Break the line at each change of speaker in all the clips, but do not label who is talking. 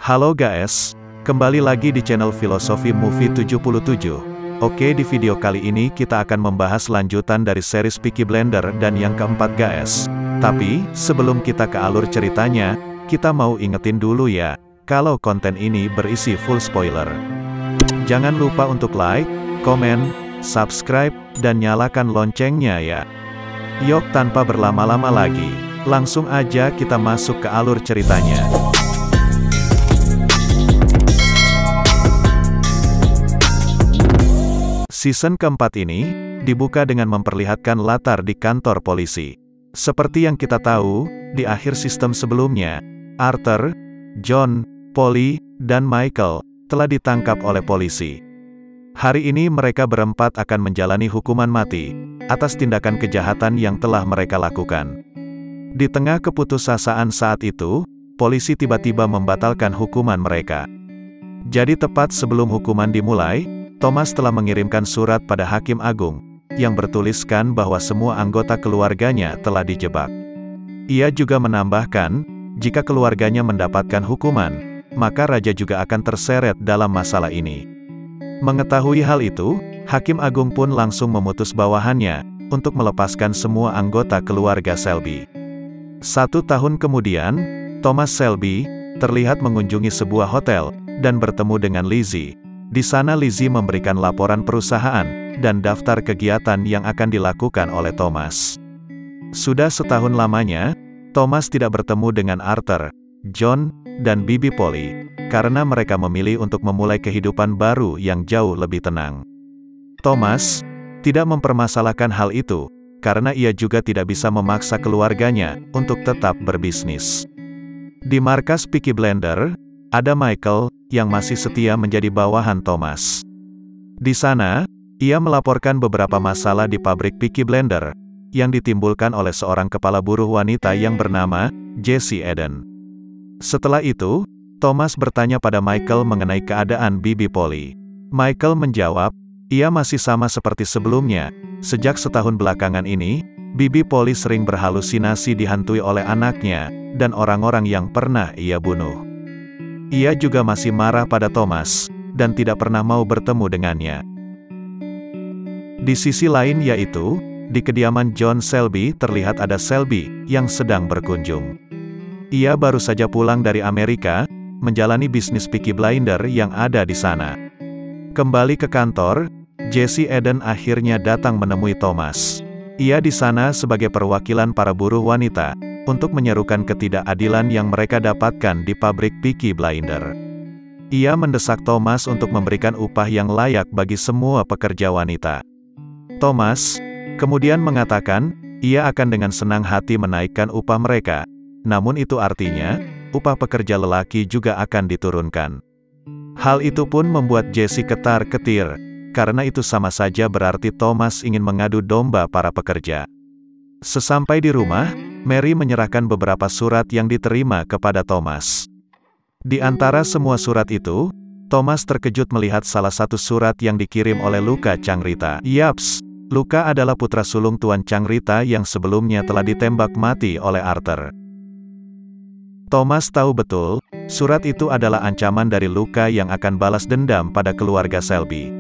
Halo guys, kembali lagi di channel Filosofi Movie 77. Oke, di video kali ini kita akan membahas lanjutan dari series Peaky Blinders dan yang keempat guys. Tapi, sebelum kita ke alur ceritanya, kita mau ingetin dulu ya, kalau konten ini berisi full spoiler. Jangan lupa untuk like, komen, subscribe, dan nyalakan loncengnya ya. Yuk tanpa berlama-lama lagi, langsung aja kita masuk ke alur ceritanya. Season keempat ini, dibuka dengan memperlihatkan latar di kantor polisi. Seperti yang kita tahu, di akhir sistem sebelumnya, Arthur, John, Polly, dan Michael, telah ditangkap oleh polisi. Hari ini mereka berempat akan menjalani hukuman mati, atas tindakan kejahatan yang telah mereka lakukan. Di tengah keputusasaan saat itu, polisi tiba-tiba membatalkan hukuman mereka. Jadi tepat sebelum hukuman dimulai, Thomas telah mengirimkan surat pada Hakim Agung, yang bertuliskan bahwa semua anggota keluarganya telah dijebak. Ia juga menambahkan, jika keluarganya mendapatkan hukuman, maka raja juga akan terseret dalam masalah ini. Mengetahui hal itu, Hakim Agung pun langsung memutus bawahannya, untuk melepaskan semua anggota keluarga Shelby. 1 tahun kemudian, Thomas Shelby, terlihat mengunjungi sebuah hotel, dan bertemu dengan Lizzie. Di sana Lizzie memberikan laporan perusahaan, dan daftar kegiatan yang akan dilakukan oleh Thomas. Sudah setahun lamanya, Thomas tidak bertemu dengan Arthur, John, dan Bibi Polly, karena mereka memilih untuk memulai kehidupan baru yang jauh lebih tenang. Thomas tidak mempermasalahkan hal itu, karena ia juga tidak bisa memaksa keluarganya untuk tetap berbisnis. Di markas Peaky Blinders, ada Michael, yang masih setia menjadi bawahan Thomas. Di sana, ia melaporkan beberapa masalah di pabrik Peaky Blinders, yang ditimbulkan oleh seorang kepala buruh wanita yang bernama Jessie Eden. Setelah itu, Thomas bertanya pada Michael mengenai keadaan Bibi Polly. Michael menjawab, ia masih sama seperti sebelumnya. Sejak setahun belakangan ini, Bibi Polly sering berhalusinasi dihantui oleh anaknya, dan orang-orang yang pernah ia bunuh. Ia juga masih marah pada Thomas, dan tidak pernah mau bertemu dengannya. Di sisi lain yaitu, di kediaman John Shelby terlihat ada Shelby, yang sedang berkunjung. Ia baru saja pulang dari Amerika, menjalani bisnis Peaky Blinders yang ada di sana. Kembali ke kantor, Jessie Eden akhirnya datang menemui Thomas. Ia di sana sebagai perwakilan para buruh wanita, untuk menyerukan ketidakadilan yang mereka dapatkan di pabrik Peaky Blinders. Ia mendesak Thomas untuk memberikan upah yang layak bagi semua pekerja wanita. Thomas kemudian mengatakan, ia akan dengan senang hati menaikkan upah mereka, namun itu artinya, upah pekerja lelaki juga akan diturunkan. Hal itu pun membuat Jessie ketar-ketir, karena itu sama saja berarti Thomas ingin mengadu domba para pekerja. Sesampai di rumah, Mary menyerahkan beberapa surat yang diterima kepada Thomas. Di antara semua surat itu, Thomas terkejut melihat salah satu surat yang dikirim oleh Luca Changrita. Yaps, Luca adalah putra sulung Tuan Changrita yang sebelumnya telah ditembak mati oleh Arthur. Thomas tahu betul, surat itu adalah ancaman dari Luca yang akan balas dendam pada keluarga Shelby.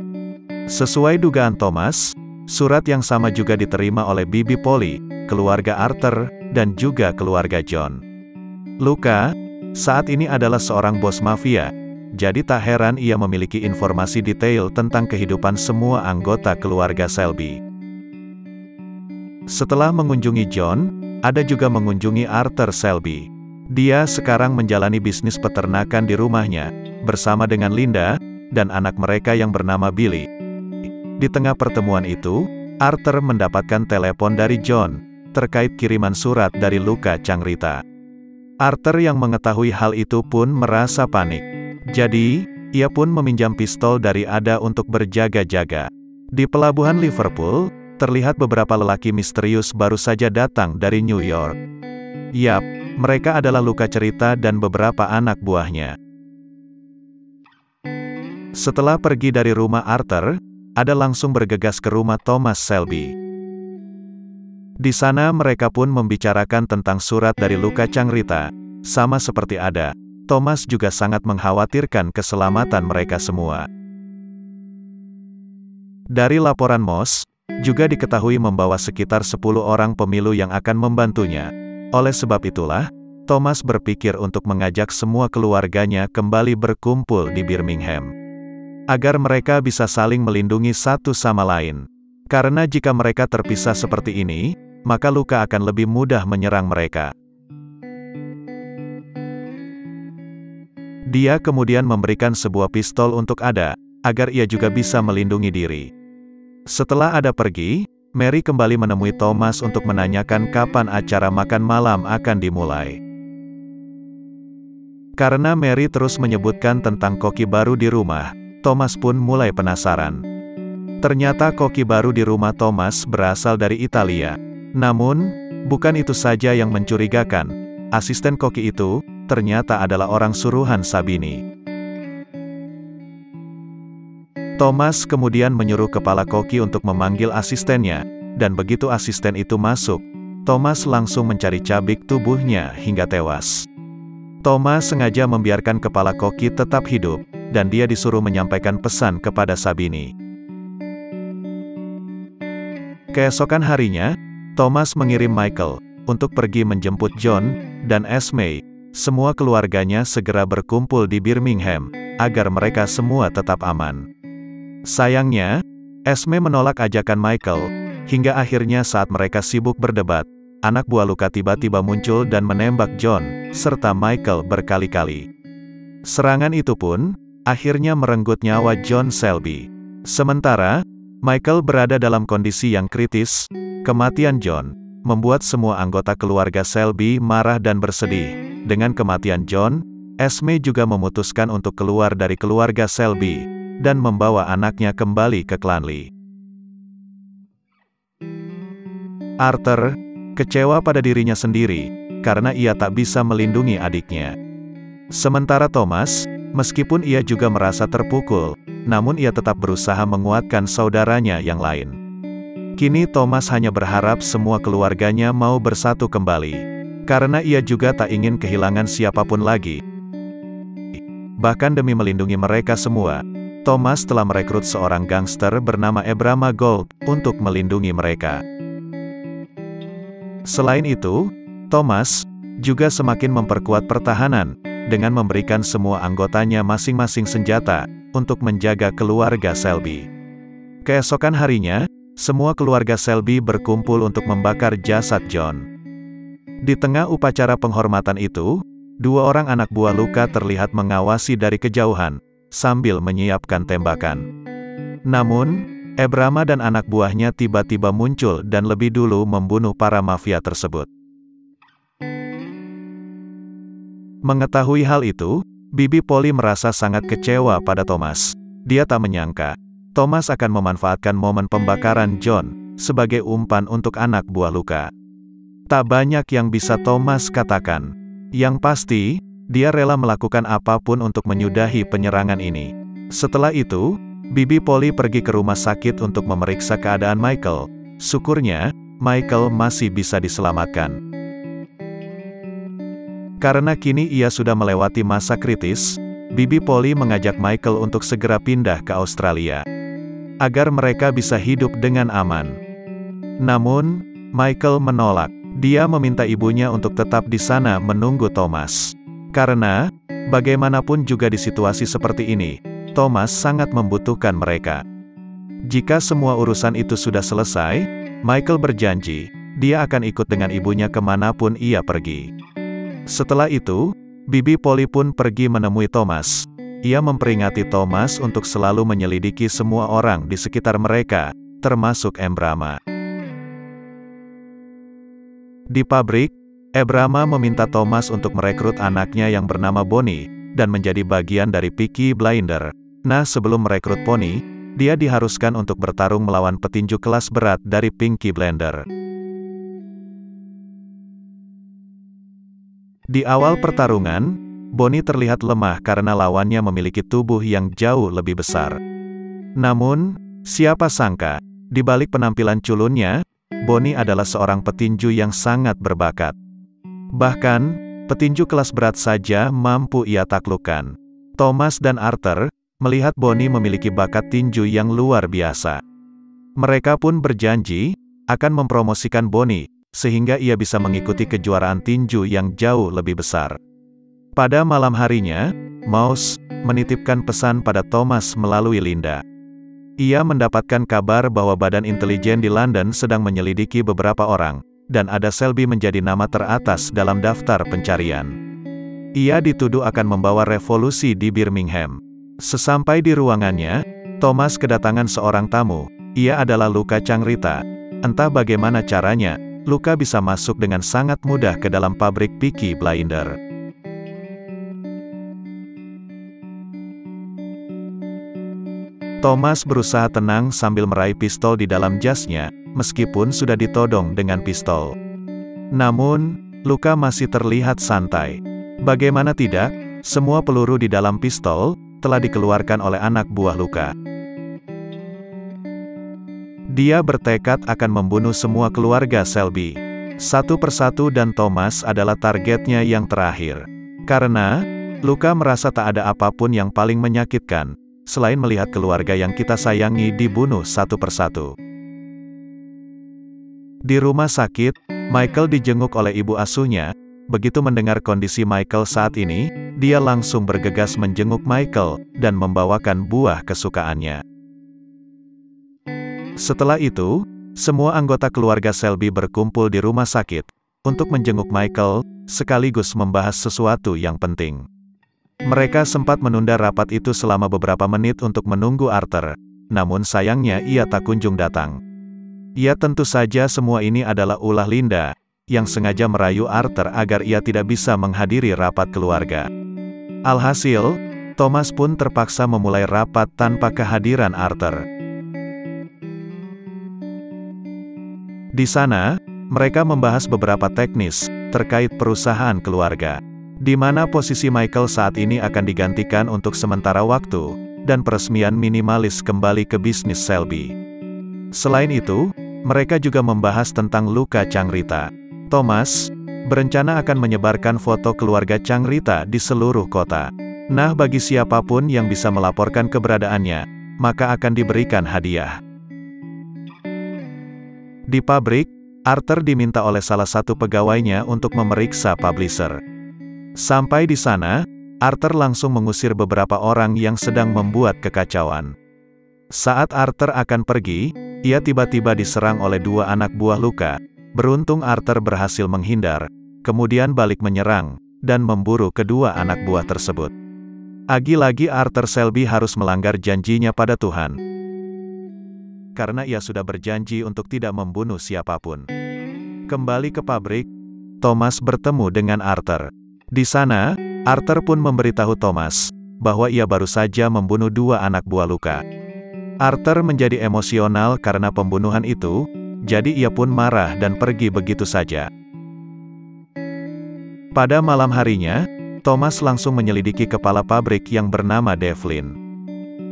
Sesuai dugaan Thomas, surat yang sama juga diterima oleh Bibi Polly, keluarga Arthur, dan juga keluarga John. Luca, saat ini adalah seorang bos mafia, jadi tak heran ia memiliki informasi detail tentang kehidupan semua anggota keluarga Shelby. Setelah mengunjungi John, ada juga mengunjungi Arthur Shelby. Dia sekarang menjalani bisnis peternakan di rumahnya, bersama dengan Linda, dan anak mereka yang bernama Billy. Di tengah pertemuan itu, Arthur mendapatkan telepon dari John, terkait kiriman surat dari Luca Changrita. Arthur yang mengetahui hal itu pun merasa panik. Jadi, ia pun meminjam pistol dari Ada untuk berjaga-jaga. Di pelabuhan Liverpool, terlihat beberapa lelaki misterius baru saja datang dari New York. Yap, mereka adalah Luca Changrita dan beberapa anak buahnya. Setelah pergi dari rumah Arthur, Ada langsung bergegas ke rumah Thomas Shelby. Di sana mereka pun membicarakan tentang surat dari Luca Changrita. Sama seperti Ada, Thomas juga sangat mengkhawatirkan keselamatan mereka semua. Dari laporan Moss, juga diketahui membawa sekitar 10 orang pemilu yang akan membantunya. Oleh sebab itulah, Thomas berpikir untuk mengajak semua keluarganya kembali berkumpul di Birmingham, agar mereka bisa saling melindungi satu sama lain. Karena jika mereka terpisah seperti ini, maka luka akan lebih mudah menyerang mereka. Dia kemudian memberikan sebuah pistol untuk Ada, agar ia juga bisa melindungi diri. Setelah Ada pergi, Mary kembali menemui Thomas untuk menanyakan kapan acara makan malam akan dimulai. Karena Mary terus menyebutkan tentang koki baru di rumah, Thomas pun mulai penasaran. Ternyata koki baru di rumah Thomas berasal dari Italia. Namun, bukan itu saja yang mencurigakan. Asisten koki itu ternyata adalah orang suruhan Sabini. Thomas kemudian menyuruh kepala koki untuk memanggil asistennya, dan begitu asisten itu masuk, Thomas langsung mencari cabik tubuhnya hingga tewas. Thomas sengaja membiarkan kepala koki tetap hidup, dan dia disuruh menyampaikan pesan kepada Sabini. Keesokan harinya, Thomas mengirim Michael untuk pergi menjemput John dan Esme. Semua keluarganya segera berkumpul di Birmingham, agar mereka semua tetap aman. Sayangnya, Esme menolak ajakan Michael, hingga akhirnya saat mereka sibuk berdebat, anak buah Luka tiba-tiba muncul dan menembak John, serta Michael berkali-kali. Serangan itu pun, akhirnya merenggut nyawa John Selby. Sementara, Michael berada dalam kondisi yang kritis. Kematian John membuat semua anggota keluarga Selby marah dan bersedih. Dengan kematian John, Esme juga memutuskan untuk keluar dari keluarga Selby dan membawa anaknya kembali ke Clanley. Arthur kecewa pada dirinya sendiri karena ia tak bisa melindungi adiknya. Sementara Thomas, meskipun ia juga merasa terpukul, namun ia tetap berusaha menguatkan saudaranya yang lain. Kini Thomas hanya berharap semua keluarganya mau bersatu kembali, karena ia juga tak ingin kehilangan siapapun lagi. Bahkan demi melindungi mereka semua, Thomas telah merekrut seorang gangster bernama Ebrama Gold untuk melindungi mereka. Selain itu, Thomas juga semakin memperkuat pertahanan dengan memberikan semua anggotanya masing-masing senjata untuk menjaga keluarga Selby. Keesokan harinya, semua keluarga Selby berkumpul untuk membakar jasad John. Di tengah upacara penghormatan itu, 2 orang anak buah Luka terlihat mengawasi dari kejauhan sambil menyiapkan tembakan. Namun, Ebrama dan anak buahnya tiba-tiba muncul dan lebih dulu membunuh para mafia tersebut. Mengetahui hal itu, Bibi Polly merasa sangat kecewa pada Thomas. Dia tak menyangka, Thomas akan memanfaatkan momen pembakaran John sebagai umpan untuk anak buah Luka. Tak banyak yang bisa Thomas katakan. Yang pasti, dia rela melakukan apapun untuk menyudahi penyerangan ini. Setelah itu, Bibi Polly pergi ke rumah sakit untuk memeriksa keadaan Michael. Syukurnya, Michael masih bisa diselamatkan. Karena kini ia sudah melewati masa kritis, Bibi Polly mengajak Michael untuk segera pindah ke Australia, agar mereka bisa hidup dengan aman. Namun, Michael menolak. Dia meminta ibunya untuk tetap di sana menunggu Thomas. Karena, bagaimanapun juga di situasi seperti ini, Thomas sangat membutuhkan mereka. Jika semua urusan itu sudah selesai, Michael berjanji, dia akan ikut dengan ibunya kemanapun ia pergi. Setelah itu, Bibi Polly pun pergi menemui Thomas. Ia memperingati Thomas untuk selalu menyelidiki semua orang di sekitar mereka, termasuk Ebrama. Di pabrik, Ebrama meminta Thomas untuk merekrut anaknya yang bernama Bonnie, dan menjadi bagian dari Peaky Blinder. Nah, sebelum merekrut Bonnie, dia diharuskan untuk bertarung melawan petinju kelas berat dari Peaky Blinder. Di awal pertarungan, Bonnie terlihat lemah karena lawannya memiliki tubuh yang jauh lebih besar. Namun, siapa sangka, di balik penampilan culunnya, Bonnie adalah seorang petinju yang sangat berbakat. Bahkan, Petinju kelas berat saja mampu ia taklukkan. Thomas dan Arthur melihat Bonnie memiliki bakat tinju yang luar biasa. Mereka pun berjanji akan mempromosikan Bonnie, sehingga ia bisa mengikuti kejuaraan tinju yang jauh lebih besar. Pada malam harinya, Mouse menitipkan pesan pada Thomas melalui Linda. Ia mendapatkan kabar bahwa badan intelijen di London sedang menyelidiki beberapa orang, dan ada Selby menjadi nama teratas dalam daftar pencarian. Ia dituduh akan membawa revolusi di Birmingham. Sesampai di ruangannya, Thomas kedatangan seorang tamu. Ia adalah Luca Changrita. Entah bagaimana caranya, Luca bisa masuk dengan sangat mudah ke dalam pabrik Peaky Blinder. Thomas berusaha tenang sambil meraih pistol di dalam jasnya, meskipun sudah ditodong dengan pistol. Namun, Luca masih terlihat santai. Bagaimana tidak, semua peluru di dalam pistol telah dikeluarkan oleh anak buah Luca. Dia bertekad akan membunuh semua keluarga Selby. Satu persatu, dan Thomas adalah targetnya yang terakhir. Karena, Luca merasa tak ada apapun yang paling menyakitkan, selain melihat keluarga yang kita sayangi dibunuh satu persatu. Di rumah sakit, Michael dijenguk oleh ibu asuhnya. Begitu mendengar kondisi Michael saat ini, dia langsung bergegas menjenguk Michael, dan membawakan buah kesukaannya. Setelah itu, semua anggota keluarga Selby berkumpul di rumah sakit, untuk menjenguk Michael, sekaligus membahas sesuatu yang penting. Mereka sempat menunda rapat itu selama beberapa menit untuk menunggu Arthur, namun sayangnya ia tak kunjung datang. Ya, tentu saja semua ini adalah ulah Linda, yang sengaja merayu Arthur agar ia tidak bisa menghadiri rapat keluarga. Alhasil, Thomas pun terpaksa memulai rapat tanpa kehadiran Arthur. Di sana, mereka membahas beberapa teknis terkait perusahaan keluarga, di mana posisi Michael saat ini akan digantikan untuk sementara waktu, dan peresmian minimalis kembali ke bisnis Selby. Selain itu, mereka juga membahas tentang Luca Changrita. Thomas berencana akan menyebarkan foto keluarga Changrita di seluruh kota. Nah, bagi siapapun yang bisa melaporkan keberadaannya, maka akan diberikan hadiah. Di pabrik, Arthur diminta oleh salah satu pegawainya untuk memeriksa publisher. Sampai di sana, Arthur langsung mengusir beberapa orang yang sedang membuat kekacauan. Saat Arthur akan pergi, ia tiba-tiba diserang oleh dua anak buah Luca. Beruntung Arthur berhasil menghindar, kemudian balik menyerang, dan memburu kedua anak buah tersebut. Lagi-lagi Arthur Selby harus melanggar janjinya pada Tuhan. Karena ia sudah berjanji untuk tidak membunuh siapapun. Kembali ke pabrik, Thomas bertemu dengan Arthur. Di sana, Arthur pun memberitahu Thomas bahwa ia baru saja membunuh dua anak buah Luca. Arthur menjadi emosional karena pembunuhan itu, jadi ia pun marah dan pergi begitu saja. Pada malam harinya, Thomas langsung menyelidiki kepala pabrik yang bernama Devlin.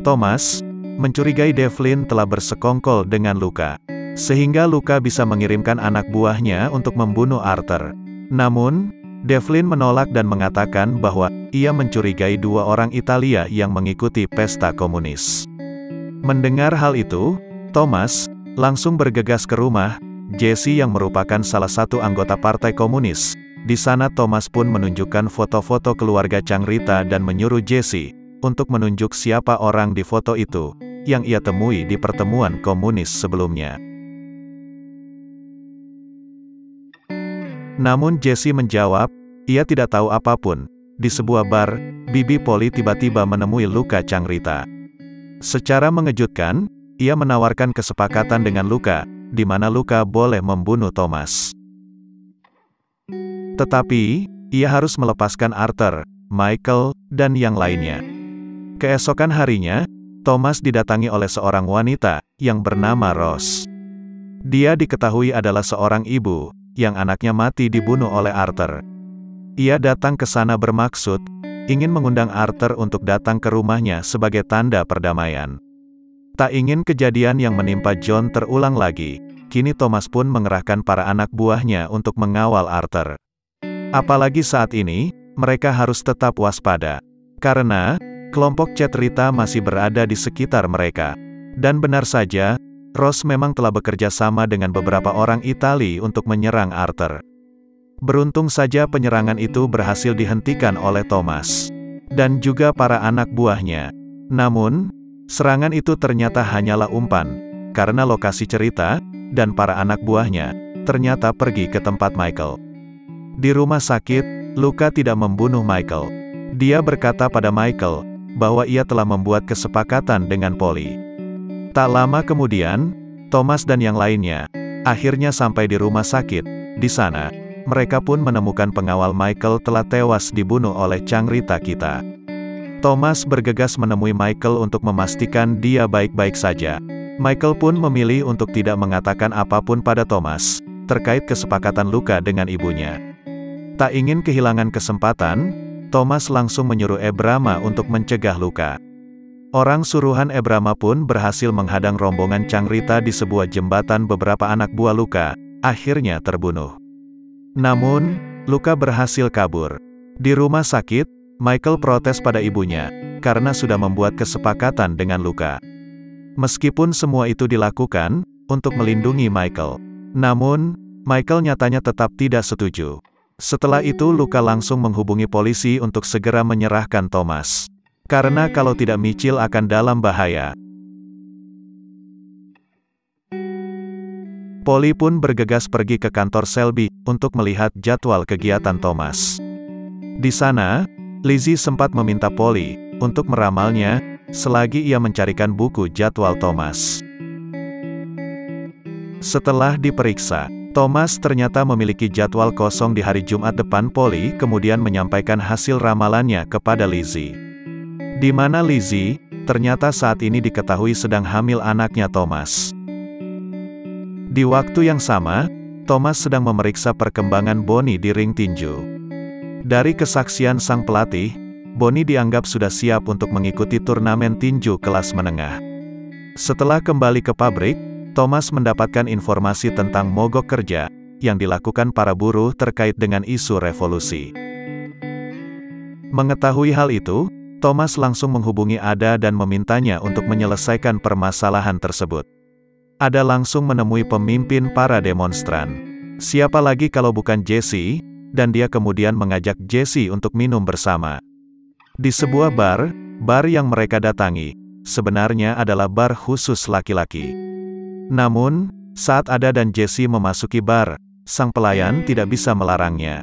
Thomas mencurigai Devlin telah bersekongkol dengan Luca, sehingga Luca bisa mengirimkan anak buahnya untuk membunuh Arthur. Namun, Devlin menolak dan mengatakan bahwa ia mencurigai dua orang Italia yang mengikuti pesta komunis. Mendengar hal itu, Thomas langsung bergegas ke rumah Jesse yang merupakan salah satu anggota Partai Komunis. Di sana Thomas pun menunjukkan foto-foto keluarga Changrita dan menyuruh Jesse untuk menunjuk siapa orang di foto itu yang ia temui di pertemuan komunis sebelumnya. Namun Jesse menjawab, ia tidak tahu apapun. Di sebuah bar, Bibi Polly tiba-tiba menemui Luca Changrita. Secara mengejutkan, ia menawarkan kesepakatan dengan Luca, di mana Luca boleh membunuh Thomas. Tetapi, ia harus melepaskan Arthur, Michael, dan yang lainnya. Keesokan harinya, Thomas didatangi oleh seorang wanita yang bernama Rose. Dia diketahui adalah seorang ibu yang anaknya mati dibunuh oleh Arthur. Ia datang ke sana bermaksud ingin mengundang Arthur untuk datang ke rumahnya sebagai tanda perdamaian. Tak ingin kejadian yang menimpa John terulang lagi, kini Thomas pun mengerahkan para anak buahnya untuk mengawal Arthur. Apalagi saat ini, mereka harus tetap waspada. Karena, kelompok Chat Rita masih berada di sekitar mereka. Dan benar saja, Ross memang telah bekerja sama dengan beberapa orang Itali untuk menyerang Arthur. Beruntung saja penyerangan itu berhasil dihentikan oleh Thomas. Dan juga para anak buahnya. Namun, serangan itu ternyata hanyalah umpan. Karena lokasi cerita, dan para anak buahnya, ternyata pergi ke tempat Michael. Di rumah sakit, Luka tidak membunuh Michael. Dia berkata pada Michael, bahwa ia telah membuat kesepakatan dengan Polly. Tak lama kemudian, Thomas dan yang lainnya, akhirnya sampai di rumah sakit. Di sana, mereka pun menemukan pengawal Michael telah tewas dibunuh oleh Chang Rita kita. Thomas bergegas menemui Michael untuk memastikan dia baik-baik saja. Michael pun memilih untuk tidak mengatakan apapun pada Thomas, terkait kesepakatan Luka dengan ibunya. Tak ingin kehilangan kesempatan, Thomas langsung menyuruh Ebrama untuk mencegah Luka. Orang suruhan Ebrama pun berhasil menghadang rombongan Chang Rita di sebuah jembatan. Beberapa anak buah Luka, akhirnya terbunuh. Namun, Luka berhasil kabur. Di rumah sakit, Michael protes pada ibunya, karena sudah membuat kesepakatan dengan Luka. Meskipun semua itu dilakukan, untuk melindungi Michael. Namun, Michael nyatanya tetap tidak setuju. Setelah itu Luka langsung menghubungi polisi untuk segera menyerahkan Thomas. Karena kalau tidak Mitchell akan dalam bahaya. Polly pun bergegas pergi ke kantor Selby, untuk melihat jadwal kegiatan Thomas. Di sana, Lizzie sempat meminta Polly, untuk meramalnya, selagi ia mencarikan buku jadwal Thomas. Setelah diperiksa, Thomas ternyata memiliki jadwal kosong di hari Jumat depan. Polly kemudian menyampaikan hasil ramalannya kepada Lizzie. Di mana Lizzie, ternyata saat ini diketahui sedang hamil anaknya Thomas. Di waktu yang sama, Thomas sedang memeriksa perkembangan Bonnie di ring tinju. Dari kesaksian sang pelatih, Bonnie dianggap sudah siap untuk mengikuti turnamen tinju kelas menengah. Setelah kembali ke pabrik, Thomas mendapatkan informasi tentang mogok kerja yang dilakukan para buruh terkait dengan isu revolusi. Mengetahui hal itu, Thomas langsung menghubungi Ada dan memintanya untuk menyelesaikan permasalahan tersebut. Ada langsung menemui pemimpin para demonstran. Siapa lagi kalau bukan Jesse, dan dia kemudian mengajak Jesse untuk minum bersama. Di sebuah bar yang mereka datangi, sebenarnya adalah bar khusus laki-laki. Namun, saat Ada dan Jesse memasuki bar, sang pelayan tidak bisa melarangnya.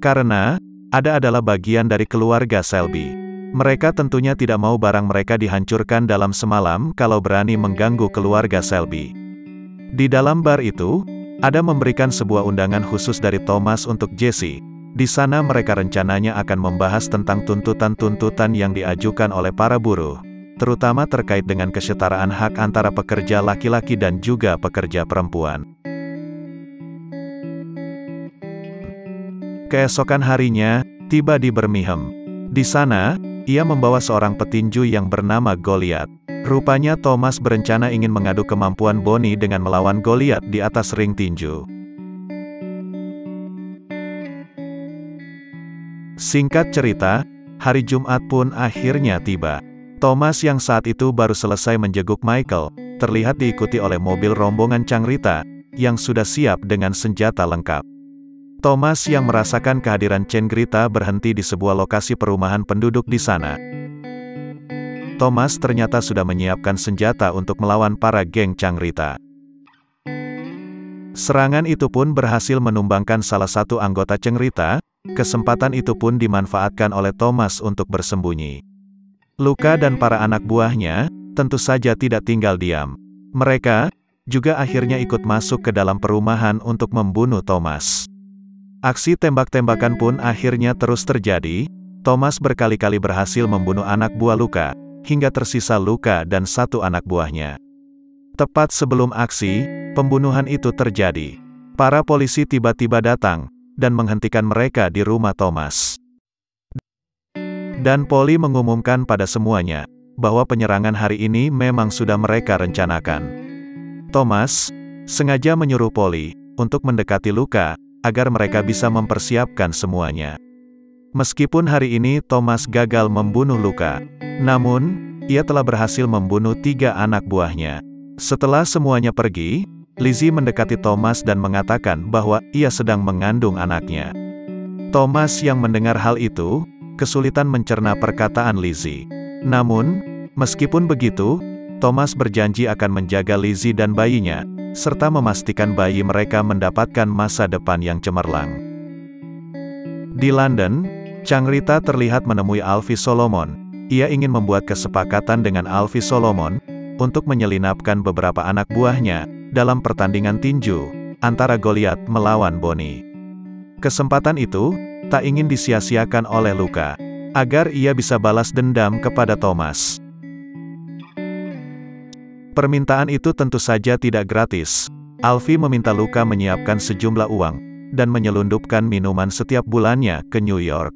Karena, Ada adalah bagian dari keluarga Selby. Mereka tentunya tidak mau barang mereka dihancurkan dalam semalam kalau berani mengganggu keluarga Selby. Di dalam bar itu, Ada memberikan sebuah undangan khusus dari Thomas untuk Jesse. Di sana mereka rencananya akan membahas tentang tuntutan-tuntutan yang diajukan oleh para buruh, terutama terkait dengan kesetaraan hak antara pekerja laki-laki dan juga pekerja perempuan. Keesokan harinya, tiba di Birmingham. Di sana, ia membawa seorang petinju yang bernama Goliath. Rupanya Thomas berencana ingin mengadu kemampuan Bonnie dengan melawan Goliath di atas ring tinju. Singkat cerita, hari Jumat pun akhirnya tiba. Thomas yang saat itu baru selesai menjenguk Michael, terlihat diikuti oleh mobil rombongan Chang Rita, yang sudah siap dengan senjata lengkap. Thomas yang merasakan kehadiran Chang Rita berhenti di sebuah lokasi perumahan penduduk di sana. Thomas ternyata sudah menyiapkan senjata untuk melawan para geng Chang Rita. Serangan itu pun berhasil menumbangkan salah satu anggota Chang Rita. Kesempatan itu pun dimanfaatkan oleh Thomas untuk bersembunyi. Luka dan para anak buahnya, tentu saja tidak tinggal diam. Mereka, juga akhirnya ikut masuk ke dalam perumahan untuk membunuh Thomas. Aksi tembak-tembakan pun akhirnya terus terjadi. Thomas berkali-kali berhasil membunuh anak buah Luka, hingga tersisa Luka dan satu anak buahnya. Tepat sebelum aksi pembunuhan itu terjadi, para polisi tiba-tiba datang dan menghentikan mereka di rumah Thomas. Dan Polly mengumumkan pada semuanya, bahwa penyerangan hari ini memang sudah mereka rencanakan. Thomas sengaja menyuruh Polly untuk mendekati Luka, agar mereka bisa mempersiapkan semuanya. Meskipun hari ini Thomas gagal membunuh Luka, namun, ia telah berhasil membunuh 3 anak buahnya. Setelah semuanya pergi, Lizzie mendekati Thomas dan mengatakan bahwa ia sedang mengandung anaknya. Thomas yang mendengar hal itu, kesulitan mencerna perkataan Lizzie. Namun, meskipun begitu, Thomas berjanji akan menjaga Lizzie dan bayinya, serta memastikan bayi mereka mendapatkan masa depan yang cemerlang. Di London, Changrita terlihat menemui Alfie Solomon. Ia ingin membuat kesepakatan dengan Alfie Solomon untuk menyelinapkan beberapa anak buahnya dalam pertandingan tinju antara Goliath melawan Bonnie. Kesempatan itu tak ingin disia-siakan oleh Luka, agar ia bisa balas dendam kepada Thomas. Permintaan itu tentu saja tidak gratis. Alfie meminta Luka menyiapkan sejumlah uang dan menyelundupkan minuman setiap bulannya ke New York.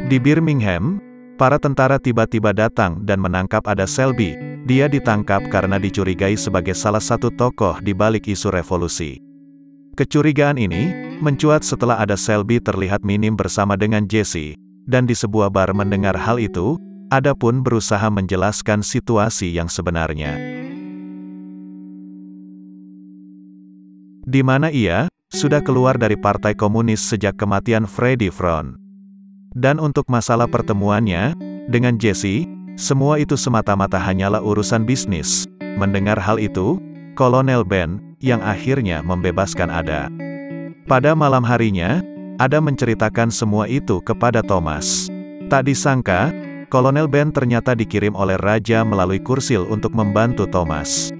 Di Birmingham, para tentara tiba-tiba datang dan menangkap Ada Selby. Dia ditangkap karena dicurigai sebagai salah satu tokoh di balik isu revolusi. Kecurigaan ini mencuat setelah Ada Selby terlihat minim bersama dengan Jesse, dan di sebuah bar mendengar hal itu, Ada pun berusaha menjelaskan situasi yang sebenarnya. Di mana ia sudah keluar dari Partai Komunis sejak kematian Freddie Front. Dan untuk masalah pertemuannya dengan Jesse, semua itu semata-mata hanyalah urusan bisnis. Mendengar hal itu, Kolonel Ben, yang akhirnya membebaskan Ada. Pada malam harinya, Ada menceritakan semua itu kepada Thomas. Tak disangka, Kolonel Ben ternyata dikirim oleh Raja melalui Kursil untuk membantu Thomas.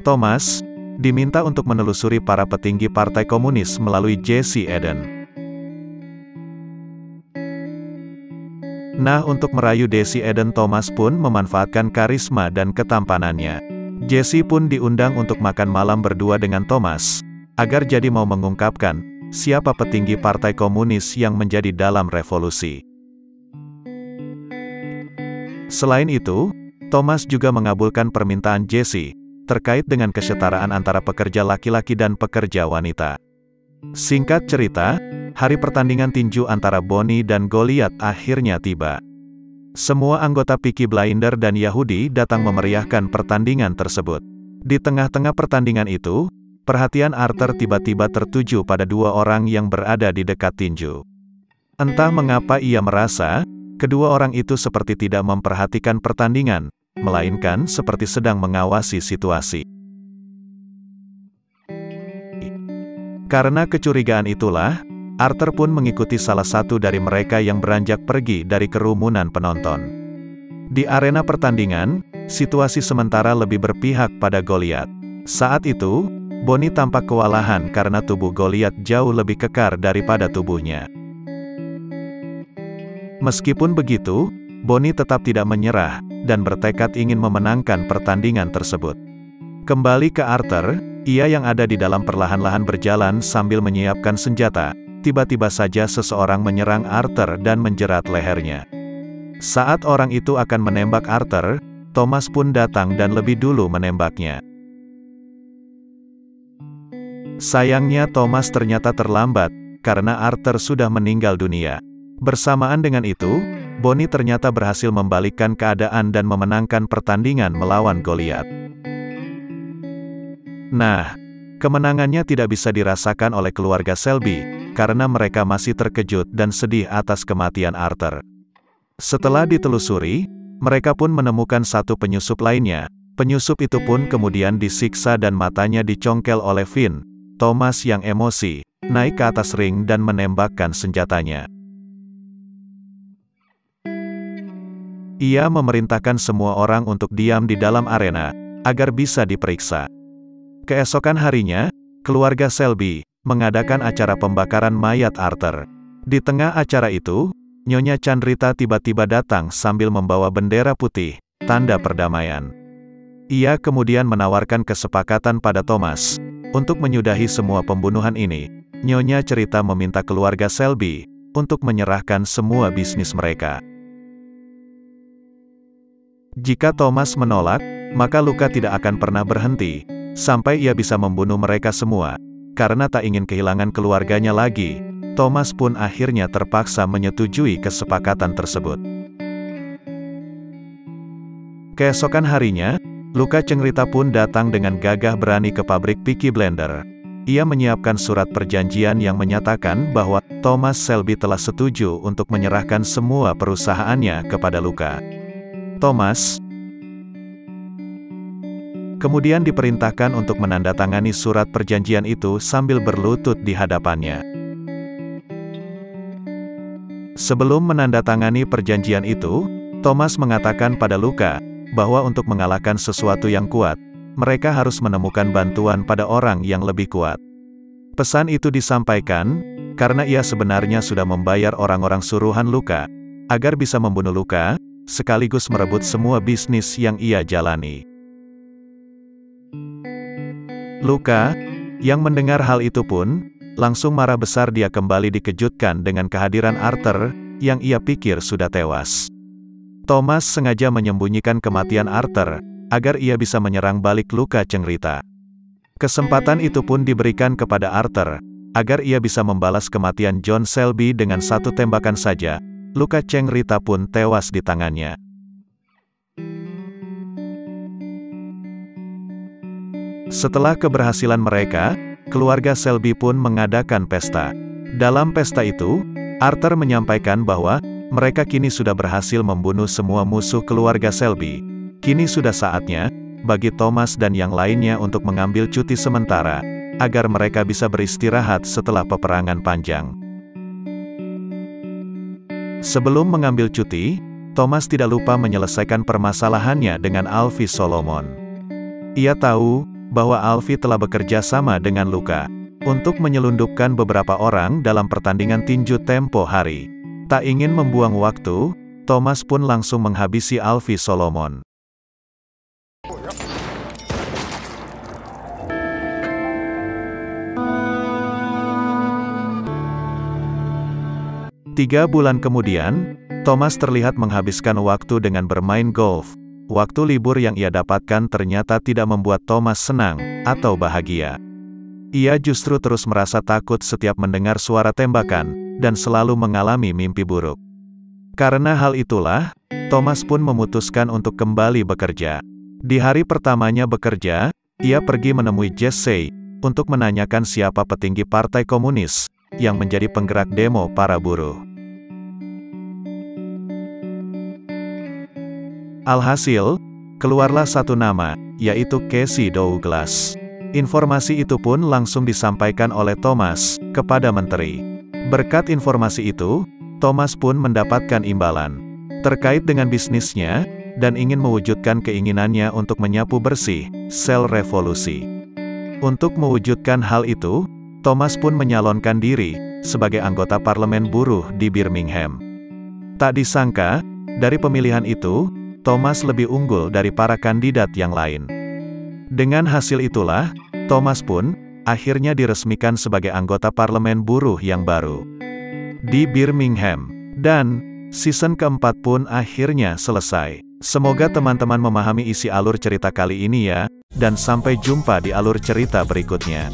Thomas diminta untuk menelusuri para petinggi Partai Komunis melalui Jesse Eden. Nah, untuk merayu Jesse Eden, Thomas pun memanfaatkan karisma dan ketampanannya. Jesse pun diundang untuk makan malam berdua dengan Thomas, agar jadi mau mengungkapkan siapa petinggi Partai Komunis yang menjadi dalam revolusi. Selain itu, Thomas juga mengabulkan permintaan Jesse terkait dengan kesetaraan antara pekerja laki-laki dan pekerja wanita. Singkat cerita, hari pertandingan tinju antara Bonnie dan Goliath akhirnya tiba. Semua anggota Peaky Blinders dan Yahudi datang memeriahkan pertandingan tersebut. Di tengah-tengah pertandingan itu, perhatian Arthur tiba-tiba tertuju pada 2 orang yang berada di dekat tinju. Entah mengapa ia merasa, kedua orang itu seperti tidak memperhatikan pertandingan, melainkan seperti sedang mengawasi situasi. Karena kecurigaan itulah, Arthur pun mengikuti salah satu dari mereka yang beranjak pergi dari kerumunan penonton. Di arena pertandingan, situasi sementara lebih berpihak pada Goliath. Saat itu, Bonnie tampak kewalahan karena tubuh Goliath jauh lebih kekar daripada tubuhnya. Meskipun begitu, Bonnie tetap tidak menyerah, dan bertekad ingin memenangkan pertandingan tersebut. Kembali ke Arthur, ia yang ada di dalam perlahan-lahan berjalan sambil menyiapkan senjata. Tiba-tiba saja seseorang menyerang Arthur dan menjerat lehernya. Saat orang itu akan menembak Arthur, Thomas pun datang dan lebih dulu menembaknya. Sayangnya Thomas ternyata terlambat, karena Arthur sudah meninggal dunia. Bersamaan dengan itu, Bonnie ternyata berhasil membalikkan keadaan dan memenangkan pertandingan melawan Goliath. Nah, kemenangannya tidak bisa dirasakan oleh keluarga Selby, karena mereka masih terkejut dan sedih atas kematian Arthur. Setelah ditelusuri, mereka pun menemukan satu penyusup lainnya. Penyusup itu pun kemudian disiksa dan matanya dicongkel oleh Finn. Thomas yang emosi, naik ke atas ring dan menembakkan senjatanya. Ia memerintahkan semua orang untuk diam di dalam arena, agar bisa diperiksa. Keesokan harinya, keluarga Selby mengadakan acara pembakaran mayat Arthur. Di tengah acara itu, Nyonya Changrita tiba-tiba datang sambil membawa bendera putih, tanda perdamaian. Ia kemudian menawarkan kesepakatan pada Thomas. Untuk menyudahi semua pembunuhan ini, Nyonya Cerita meminta keluarga Selby untuk menyerahkan semua bisnis mereka. Jika Thomas menolak, maka Luka tidak akan pernah berhenti, sampai ia bisa membunuh mereka semua. karena tak ingin kehilangan keluarganya lagi, Thomas pun akhirnya terpaksa menyetujui kesepakatan tersebut. Keesokan harinya, Luca Cengrita pun datang dengan gagah berani ke pabrik Peaky Blender. Ia menyiapkan surat perjanjian yang menyatakan bahwa Thomas Shelby telah setuju untuk menyerahkan semua perusahaannya kepada Luca. Thomas kemudian diperintahkan untuk menandatangani surat perjanjian itu sambil berlutut di hadapannya. Sebelum menandatangani perjanjian itu, Thomas mengatakan pada Luca bahwa untuk mengalahkan sesuatu yang kuat, mereka harus menemukan bantuan pada orang yang lebih kuat. Pesan itu disampaikan karena ia sebenarnya sudah membayar orang-orang suruhan Luca agar bisa membunuh Luca, sekaligus merebut semua bisnis yang ia jalani. Luca, yang mendengar hal itu pun, langsung marah besar. Dia kembali dikejutkan dengan kehadiran Arthur, yang ia pikir sudah tewas. Thomas sengaja menyembunyikan kematian Arthur, agar ia bisa menyerang balik Luca Cengrita. Kesempatan itu pun diberikan kepada Arthur, agar ia bisa membalas kematian John Shelby dengan satu tembakan saja. Luca Cengrita pun tewas di tangannya. Setelah keberhasilan mereka, keluarga Shelby pun mengadakan pesta. Dalam pesta itu, Arthur menyampaikan bahwa mereka kini sudah berhasil membunuh semua musuh keluarga Shelby. Kini sudah saatnya bagi Thomas dan yang lainnya untuk mengambil cuti sementara, agar mereka bisa beristirahat setelah peperangan panjang. Sebelum mengambil cuti, Thomas tidak lupa menyelesaikan permasalahannya dengan Alfie Solomon. Ia tahu bahwa Alfie telah bekerja sama dengan Luca untuk menyelundupkan beberapa orang dalam pertandingan tinju tempo hari. Tak ingin membuang waktu, Thomas pun langsung menghabisi Alfie Solomon. Tiga bulan kemudian, Thomas terlihat menghabiskan waktu dengan bermain golf. Waktu libur yang ia dapatkan ternyata tidak membuat Thomas senang atau bahagia. Ia justru terus merasa takut setiap mendengar suara tembakan, dan selalu mengalami mimpi buruk. Karena hal itulah, Thomas pun memutuskan untuk kembali bekerja. Di hari pertamanya bekerja, ia pergi menemui Jesse untuk menanyakan siapa petinggi Partai Komunis yang menjadi penggerak demo para buruh. Alhasil, keluarlah satu nama, yaitu Casey Douglas. Informasi itu pun langsung disampaikan oleh Thomas kepada menteri. Berkat informasi itu, Thomas pun mendapatkan imbalan terkait dengan bisnisnya, dan ingin mewujudkan keinginannya untuk menyapu bersih sel revolusi. Untuk mewujudkan hal itu, Thomas pun menyalonkan diri sebagai anggota parlemen buruh di Birmingham. Tak disangka, dari pemilihan itu, Thomas lebih unggul dari para kandidat yang lain. Dengan hasil itulah, Thomas pun akhirnya diresmikan sebagai anggota parlemen buruh yang baru di Birmingham. Dan season keempat pun akhirnya selesai. Semoga teman-teman memahami isi alur cerita kali ini ya, dan sampai jumpa di alur cerita berikutnya.